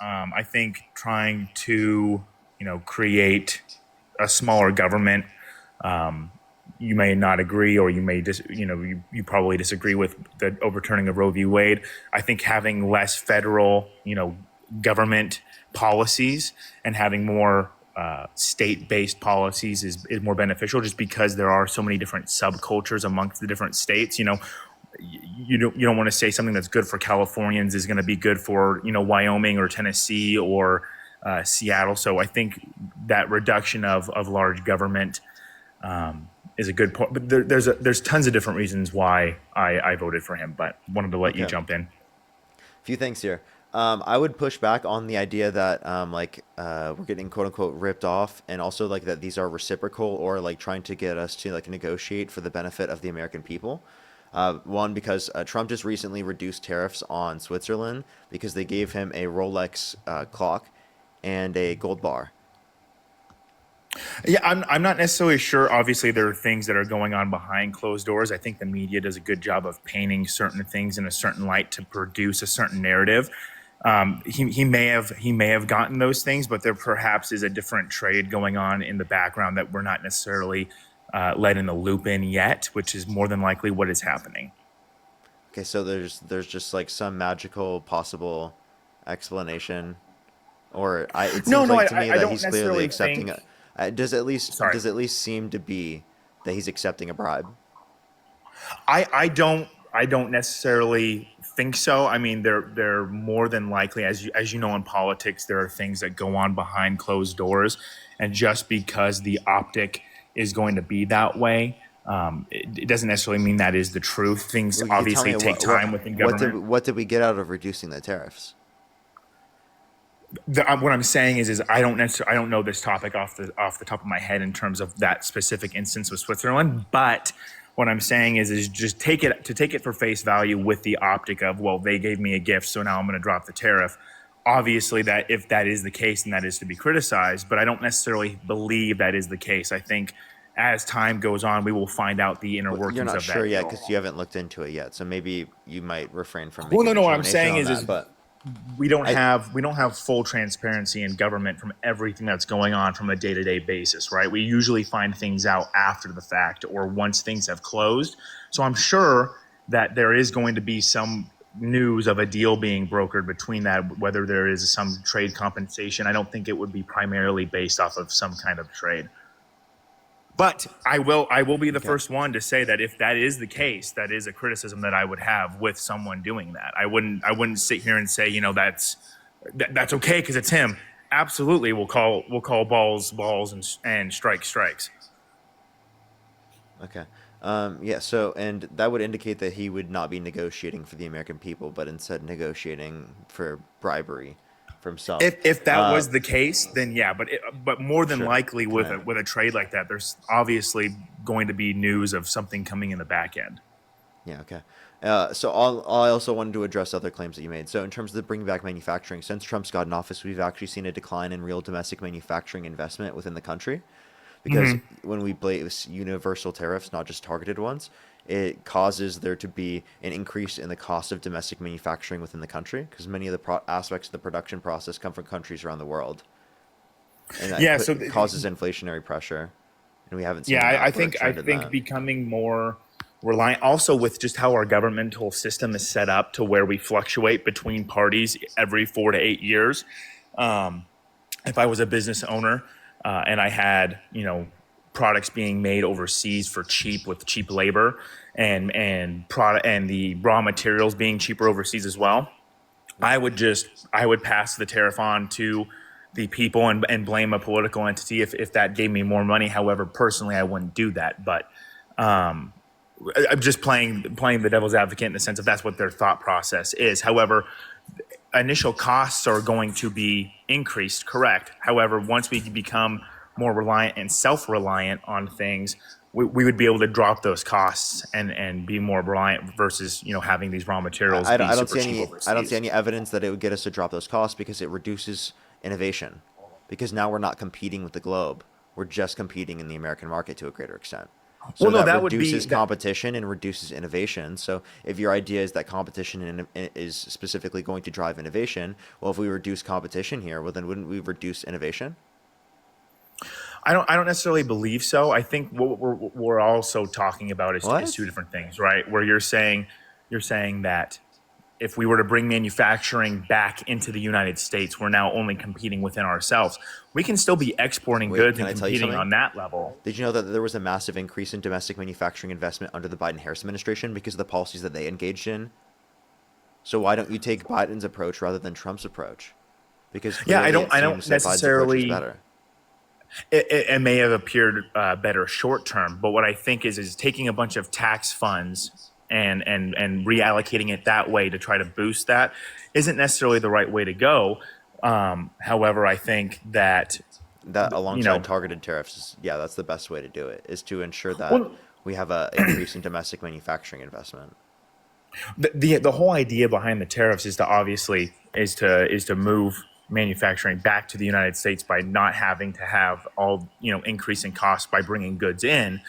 I think trying to, create a smaller government. Um, you may not agree, or you may you probably disagree with the overturning of Roe v. Wade. I think having less federal, government policies and having more state-based policies is more beneficial, just because there are so many different subcultures amongst the different states. You don't want to say something that's good for Californians is going to be good for Wyoming or Tennessee or Seattle. So I think that reduction of large government is a good point. But there's tons of different reasons why I voted for him. But wanted to let you Okay. jump in. Few things here. I would push back on the idea that we're getting quote unquote ripped off, and also like that these are reciprocal or like trying to get us to like negotiate for the benefit of the American people. One, because Trump just recently reduced tariffs on Switzerland because they gave him a Rolex clock and a gold bar. Yeah, I'm not necessarily sure. Obviously, there are things that are going on behind closed doors. I think the media does a good job of painting certain things in a certain light to produce a certain narrative. He may have gotten those things, but there perhaps is a different trade going on in the background that we're not necessarily let in the loop in yet, which is more than likely what is happening. Okay, so there's just like some magical possible explanation, or it No, seems no, like I, to me I I that don't he's clearly necessarily accepting think. it. Does Sorry, at least seem to be that he's accepting a bribe? I don't necessarily think so. I mean, they're more than likely, as you know, in politics, there are things that go on behind closed doors, and just because the optic is going to be that way, it doesn't necessarily mean that is the truth. Things Well, you tell obviously me take time within government. what did we get out of reducing the tariffs? What I'm saying is I don't know this topic off the top of my head in terms of that specific instance with Switzerland, but what I'm saying is just take it for face value with the optic of, well, they gave me a gift, so now I'm going to drop the tariff. Obviously, that if that is the case, then that is to be criticized, but I don't necessarily believe that is the case. I think as time goes on, we will find out the inner Well, you're workings not of sure that yet deal. because you haven't looked into it yet. So maybe you might refrain from Well, making no, a no. What I'm determination saying on is, that. is But we don't I have we don't have full transparency in government from everything that's going on from a day-to-day basis, right? We usually find things out after the fact or once things have closed. So I'm sure that there is going to be some news of a deal being brokered between that, whether there is some trade compensation. I don't think it would be primarily based off of some kind of trade. But I will be the okay. first one to say that if that is the case, that is a criticism that I would have with someone doing that. I wouldn't sit here and say, that's okay because it's him. Absolutely, we'll call balls and strikes. Okay. Yeah. So, and that would indicate that he would not be negotiating for the American people, but instead negotiating for bribery for himself. If that Uh, was the case, then yeah. But more than sure. likely Can with I? a trade like that, there's obviously going to be news of something coming in the back end. Yeah. Okay. I also wanted to address other claims that you made. So, in terms of the bring back manufacturing, since Trump's got in office, we've actually seen a decline in real domestic manufacturing investment within the country. Because Mm-hmm. when we place universal tariffs, not just targeted ones, it causes there to be an increase in the cost of domestic manufacturing within the country because many of the aspects of the production process come from countries around the world, and Yeah. So causes inflationary pressure, and we haven't seen yeah, an I upward think I trend in think that. becoming more reliant, also with just how our governmental system is set up to where we fluctuate between parties every 4 to 8 years. Um, if I was a business owner and I had products being made overseas for cheap with cheap labor and product and the raw materials being cheaper overseas as well, I would pass the tariff on to the people and blame a political entity if that gave me more money. However, personally, I wouldn't do that. But I'm just playing the devil's advocate in the sense of that's what their thought process is. However, initial costs are going to be increased, correct? However, once we become more reliant and self-reliant on things, we would be able to drop those costs and be more reliant versus having these raw materials be I don't super see cheap any overseas. evidence that it would get us to drop those costs because it reduces innovation. Because now we're not competing with the globe. We're just competing in the American market to a greater extent. Well, So no, that that would be reduces that. competition and reduces innovation. So if your idea is that competition is specifically going to drive innovation, well, if we reduce competition here, well, then wouldn't we reduce innovation? I don't necessarily believe so. I think what we're also talking about is two What? different things, right? Where you're saying that if we were to bring manufacturing back into the United States, we're now only competing within ourselves. We can still be exporting Wait, goods can and I tell you competing something? on that level. Did you know that there was a massive increase in domestic manufacturing investment under the Biden-Harris administration because of the policies that they engaged in? So why don't you take Biden's approach rather than Trump's approach? Because Yeah, clearly it I don't seems that Biden's approach is necessarily. better. It may have appeared better short term, but what I think is taking a bunch of tax funds and reallocating it that way to try to boost that isn't necessarily the right way to go. However, I think that That you alongside know, targeted tariffs, yeah, that's the best way to do it, is to ensure that well, we have a increase in domestic manufacturing investment. the whole idea behind the tariffs is to obviously is to move manufacturing back to the United States by not having to have all increasing costs by bringing goods in.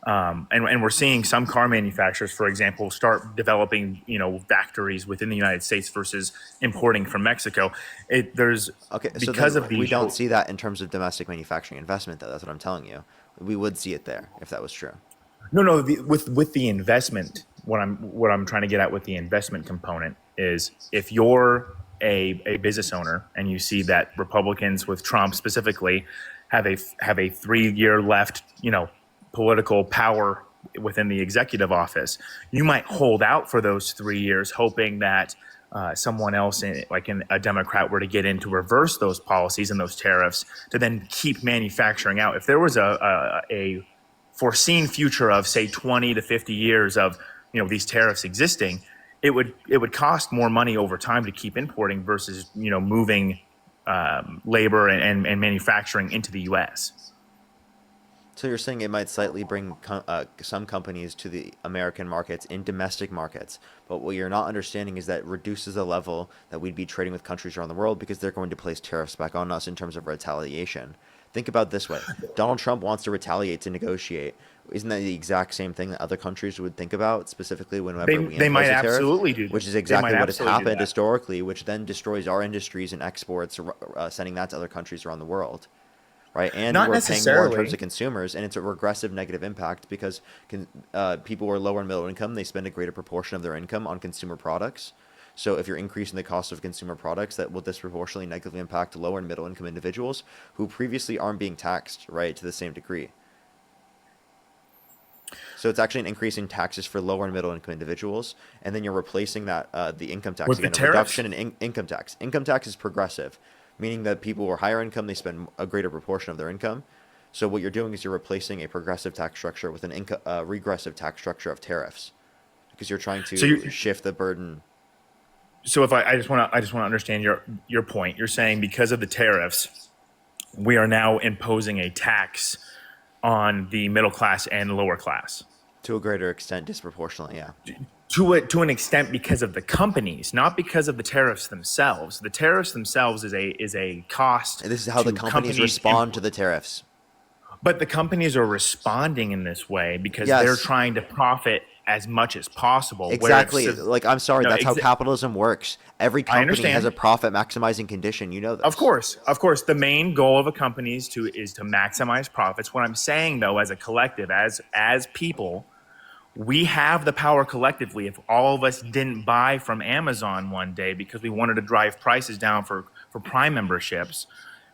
And we're seeing some car manufacturers, for example, start developing factories within the United States versus importing from Mexico. There's Okay, so because then of we the don't see that in terms of domestic manufacturing investment, though. That's what I'm telling you. We would see it there if that was true. no, with the investment, what I'm trying to get at with the investment component is if you're a business owner and you see that Republicans with Trump specifically have a 3 year left, political power within the executive office, you might hold out for those 3 years, hoping that someone else, a Democrat, were to get in to reverse those policies and those tariffs to then keep manufacturing out. If there was a foreseen future of say 20 to 50 years of these tariffs existing, it would cost more money over time to keep importing versus moving labor and manufacturing into the U.S. So you're saying it might slightly bring some companies to the American markets in domestic markets, but what you're not understanding is that it reduces the level that we'd be trading with countries around the world because they're going to place tariffs back on us in terms of retaliation. Think about it this way: Donald Trump wants to retaliate to negotiate. Isn't that the exact same thing that other countries would think about, specifically They whenever we they impose might a tariff? absolutely do Which is they might exactly what has absolutely do happened that. historically, which then destroys our industries and exports, sending that to other countries around the world, right? And Not we're paying more in terms necessarily. of consumers, and it's a regressive negative impact because people who are lower and middle income, they spend a greater proportion of their income on consumer products. So if you're increasing the cost of consumer products, that will disproportionately negatively impact lower and middle income individuals who previously aren't being taxed, right, to the same degree. So it's actually an increase in taxes for lower and middle income individuals, and then you're replacing that the income tax With the again, a tariffs. reduction in income tax. Income tax is progressive, meaning that people who are higher income they spend a greater proportion of their income. So what you're doing is you're replacing a progressive tax structure with an regressive tax structure of tariffs, because you're trying So to you shift the burden. so if I just want to understand your point. You're saying because of the tariffs, we are now imposing a tax on the middle class and lower class To a greater extent, disproportionately, yeah. to an extent because of the companies, not because of the tariffs themselves. The tariffs themselves is a cost And this is how the to companies companies. respond to the tariffs. But the companies are responding in this way because they're Yes, trying to profit as much as possible. Where if exactly. Like, I'm sorry, no, that's how capitalism works. Every I company has a understand. profit maximizing condition. You know this. Of course, the main goal of a company is to maximize profits. What I'm saying though, as a collective, as people, we have the power collectively. If all of us didn't buy from Amazon one day because we wanted to drive prices down for Prime memberships,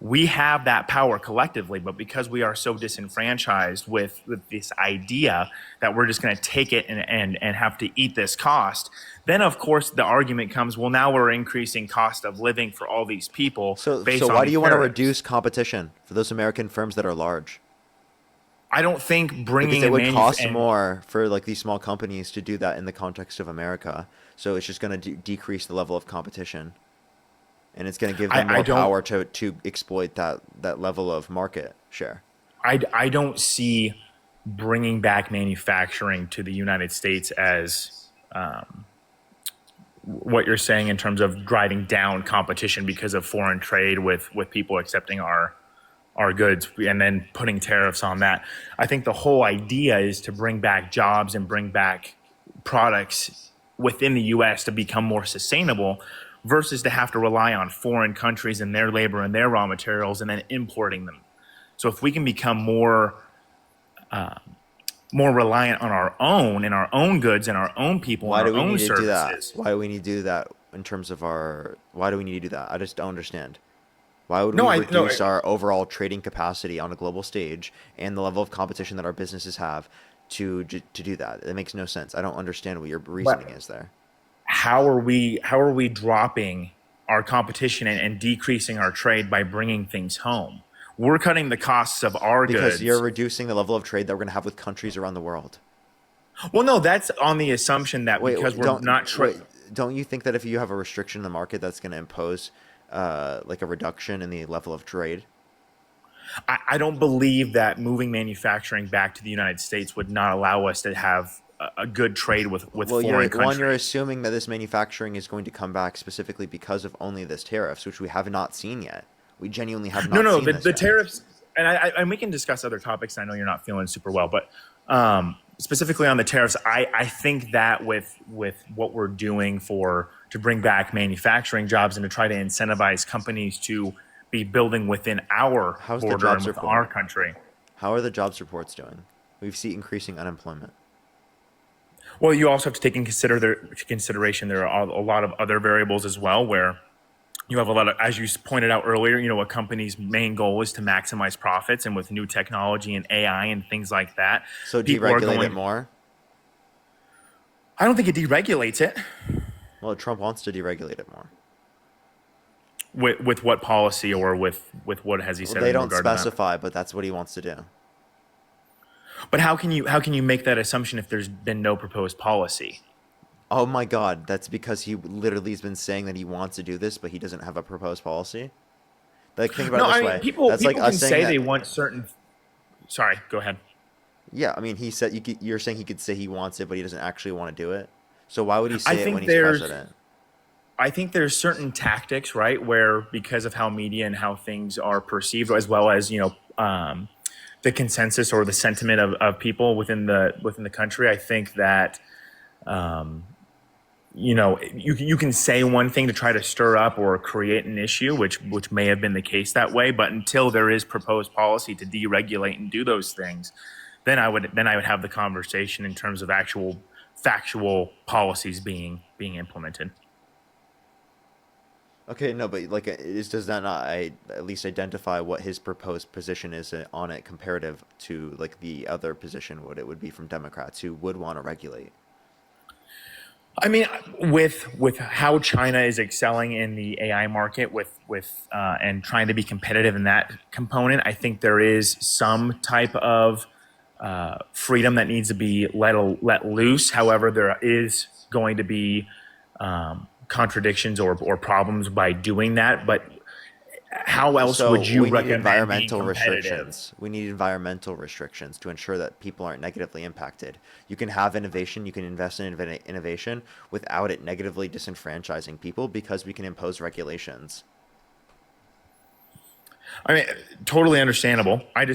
we have that power collectively. But because we are so disenfranchised with this idea that we're just going to take it and have to eat this cost, then of course the argument comes, well, now we're increasing cost of living for all these people So based on why do these you want to tariffs. reduce competition for those American firms that are large? I don't think Because bringing it in would manu cost and more for like these small companies to do that in the context of America. So it's just going to decrease the level of competition, and it's going to give them I more don't power to exploit that level of market share. I don't see bringing back manufacturing to the United States as what you're saying in terms of driving down competition because of foreign trade with people accepting our our goods and then putting tariffs on that. I think the whole idea is to bring back jobs and bring back products within the US to become more sustainable versus to have to rely on foreign countries and their labor and their raw materials and then importing them. So if we can become more reliant on our own and our own goods and our own people Why and do our we own need to do that? services. Why do we need to do that in terms of our? Why do we need to do that? I just don't understand. Why would No, we I no. reduce our overall trading capacity on a global stage and the level of competition that our businesses have to do that? It makes no sense. I don't understand what your reasoning But is there. how are we dropping our competition and decreasing our trade by bringing things home? We're cutting the costs of our Because you're goods. reducing the level of trade that we're going to have with countries around the world. Well, no, that's on the assumption that Wait, because we're not don't you think that if you have a restriction in the market, that's going to impose like a reduction in the level of trade? I don't believe that moving manufacturing back to the United States would not allow us to have a good trade with Well, foreign you're countries. assuming that this manufacturing is going to come back specifically because of only this tariffs, which we have not seen yet. We genuinely have No, not no, seen the, this the yet. tariffs, and we can discuss other topics. I know you're not feeling super well, but specifically on the tariffs, I think that with what we're doing to bring back manufacturing jobs and to try to incentivize companies to be building within our How's the border and jobs with our report? country. How are the jobs reports doing? We've seen increasing unemployment. Well, you also have to take in consideration there are a lot of other variables as well, where you have a lot of, as you pointed out earlier, a company's main goal is to maximize profits, and with new technology and AI and things like that, So people are deregulate it going. more? I don't think it deregulates it. Well, Trump wants to deregulate it more. With what policy, or with what has he Well, said they in don't regard to that? specify, but that's what he wants to do. But how can you make that assumption if there's been no proposed policy? Oh my God, that's because he literally has been saying that he wants to do this, but he doesn't have a proposed policy. Like, think about No, it this I mean way. people That's like people us can saying say that. they want certain. Sorry, go ahead. Yeah, I mean, he said you're saying he could say he wants it, but he doesn't actually want to do it. So why would he I say it when think he's there's president? I think there's certain tactics, right, where because of how media and how things are perceived, as well as the consensus or the sentiment of people within the country, I think that you can say one thing to try to stir up or create an issue, which may have been the case that way, but until there is proposed policy to deregulate and do those things, then I would have the conversation in terms of actual factual policies being implemented. Okay, no, but like, does that not at least identify what his proposed position is on it comparative to like the other position? What it would be from Democrats who would want to regulate? I mean, with how China is excelling in the AI market, and trying to be competitive in that component, I think there is some type of freedom that needs to be let loose. However, there is going to be contradictions or problems by doing that. But how else would So you we need recommend being environmental competitive? restrictions. We need environmental restrictions to ensure that people aren't negatively impacted. You can have innovation, you can invest in innovation without it negatively disenfranchising people because we can impose regulations. I mean, totally understandable. I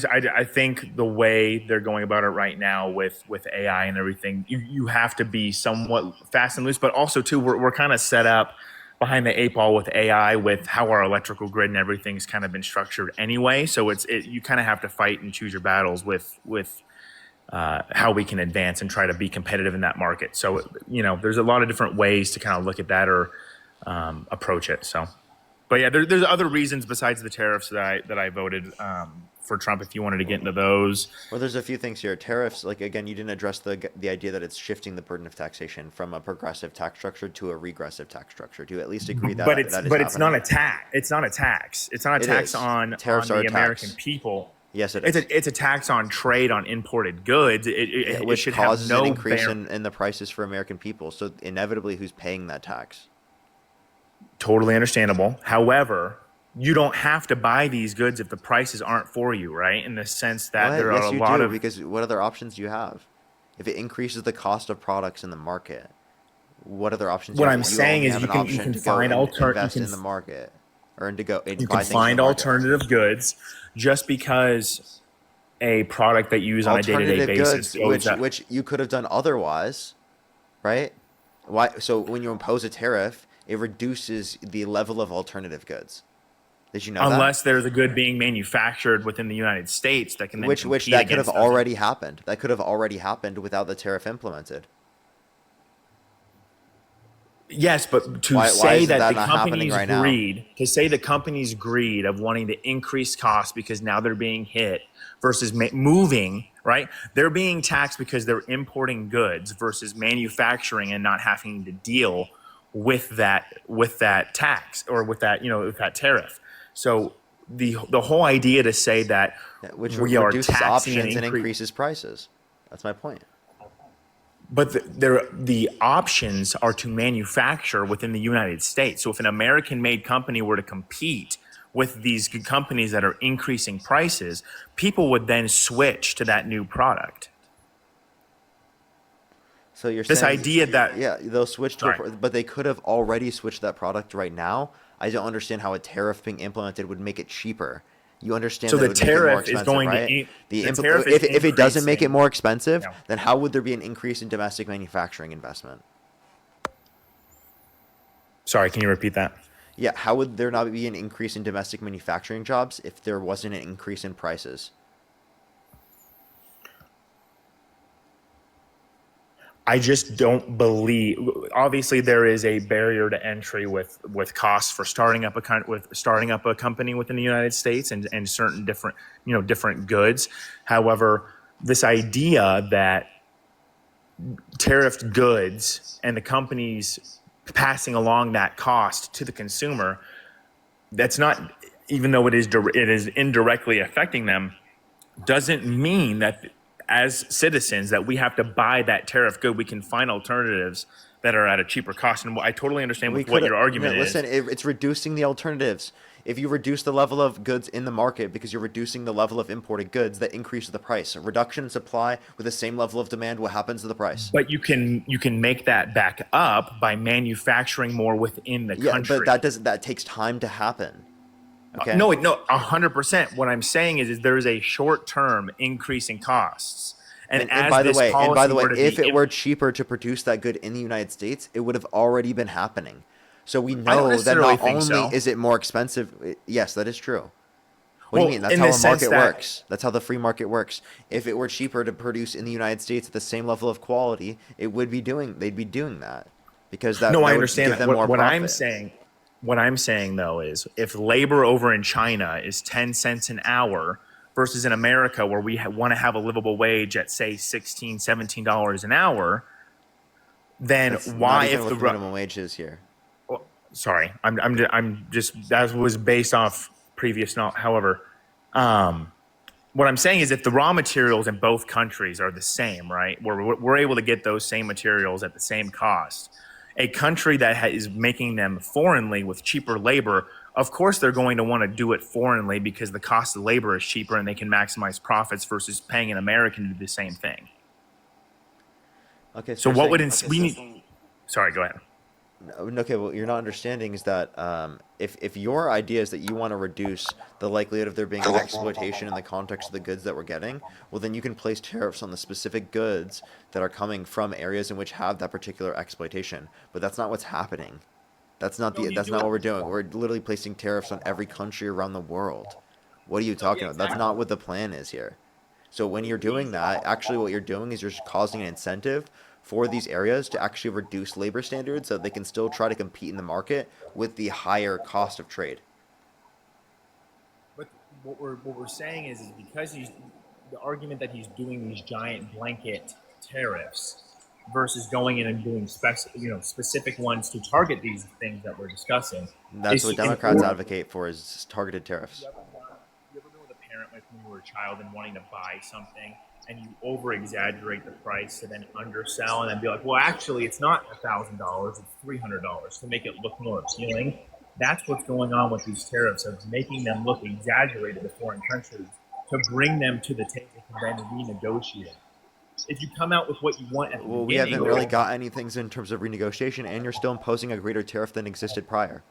think the way they're going about it right now with AI and everything, you have to be somewhat fast and loose, but also too, we're kind of set up behind the eight ball with AI, with how our electrical grid and everything's kind of been structured anyway. So you kind of have to fight and choose your battles with how we can advance and try to be competitive in that market. So there's a lot of different ways to kind of look at that or approach it. So. But yeah, there's other reasons besides the tariffs that I voted for Trump. If you wanted to get into those, Well, there's a few things here. Tariffs, like again, you didn't address the idea that it's shifting the burden of taxation from a progressive tax structure to a regressive tax structure. Do you at least agree but that it's that is but it's not happening? a tax. It's not a tax. It's not a It tax is. on Tariffs are the a American tax. people. Yes, it It's is. a tax on trade on imported goods. Yeah, It which should have causes an no increase bear. in the prices for American people. So inevitably, who's paying that tax? Totally understandable. However, you don't have to buy these goods if the prices aren't for you, right? In the sense that What? there are a Yes, you lot do. of Because what other options do you have? If it increases the cost of products in the market, what other options do what you I'm have? You saying only is have you an can you option can to go find and you invest can in the market, or and to go and You can buy things in the find market. alternative goods just because a product that you use on a day-to-day Alternative basis goods, goes up. which you could have done otherwise, right? Why? So when you impose a tariff, it reduces the level of alternative goods. Did you know that? Unless there's a good being manufactured within the United States that can then Which compete that could have against those. already happened. That could have already happened without the tariff implemented. Yes, but to Why say isn't that that the not happening company's right now? greed, to say the company's greed of wanting to increase costs because now they're being hit versus moving, right? They're being taxed because they're importing goods versus manufacturing and not having to deal with that tax or with that, with that tariff. So the whole idea to say that Yeah, which we are reduces taxing and options and increase. increases prices. That's my point. But the options are to manufacture within the United States. So if an American-made company were to compete with these companies that are increasing prices, people would then switch to that new product. So you're This saying, idea that, yeah, they'll switch to sorry, but they could have already switched that product right now. I don't understand how a tariff being implemented would make it cheaper. You understand so that it the would make it more tariff is expensive, going right? to The the tariff is if it doesn't make it increasing. more expensive, Yeah. then how would there be an increase in domestic manufacturing investment? Sorry, can you repeat that? Yeah, how would there not be an increase in domestic manufacturing jobs if there wasn't an increase in prices? I just don't believe. Obviously, there is a barrier to entry with costs for starting up a company within the United States and certain different goods. However, this idea that tariffed goods and the companies passing along that cost to the consumer, that's not, even though it is indirectly affecting them, doesn't mean that as citizens that we have to buy that tariff good. We can find alternatives that are at a cheaper cost. And I totally understand We with could what your no, argument listen. is. It's reducing the alternatives. If you reduce the level of goods in the market because you're reducing the level of imported goods, that increases the price. A reduction in supply with the same level of demand, what happens to the price? But you can make that back up by manufacturing more within the Yeah, but country. that takes time to happen. Okay. No, 100%. What I'm saying is there is a short term increase in costs. And And as this by policy the way, were to if be, it were cheaper to produce that good in the United States, it would have already been happening. So we I don't know that necessarily not think only so. is it more expensive, yes, that is true. What do you Well, mean? That's in how the a sense market that works. That's how the free market works. If it were cheaper to produce in the United States at the same level of quality, they'd be doing that because no, I that would understand give that. them more profit. What I'm saying though is if labor over in China is 10 cents an hour versus in America where we want to have a livable wage at say 16, $17 an hour, then That's not why even if what the minimum wage is here. well, sorry, I'm just that was based off previous not. However, um, what I'm saying is if the raw materials in both countries are the same, right? We're able to get those same materials at the same cost. A country that is making them foreignly with cheaper labor, of course they're going to want to do it foreignly because the cost of labor is cheaper and they can maximize profits versus paying an American to do the same thing. Okay, so So you're what would saying we need? Sorry, go ahead. okay, what you're not understanding is that if your idea is that you want to reduce the likelihood of there being exploitation in the context of the goods that we're getting, well, then you can place tariffs on the specific goods that are coming from areas in which have that particular exploitation. But that's not what's happening. No, you That's do not it. what we're doing. We're literally placing tariffs on every country around the world. What are you No, talking yeah, about? That's exactly. not what the plan is here. So when you're doing that, actually what you're doing is you're just causing an incentive for these areas to actually reduce labor standards so that they can still try to compete in the market with the higher cost of trade. But what we're saying is because he's the argument that he's doing these giant blanket tariffs versus going in and doing specific ones to target these things that we're discussing That's is what in Democrats order. advocate for is targeted tariffs. You ever been with a parent like when you were a child and wanting to buy something and you over exaggerate the price to then undersell and then be like, well, actually, it's not $1,000, it's $300 to make it look more appealing. That's what's going on with these tariffs of making them look exaggerated to foreign countries to bring them to the table to then renegotiate. If you come out with what you want at the Well, we beginning, haven't really got anything in terms of renegotiation, and you're still imposing a greater tariff than existed prior.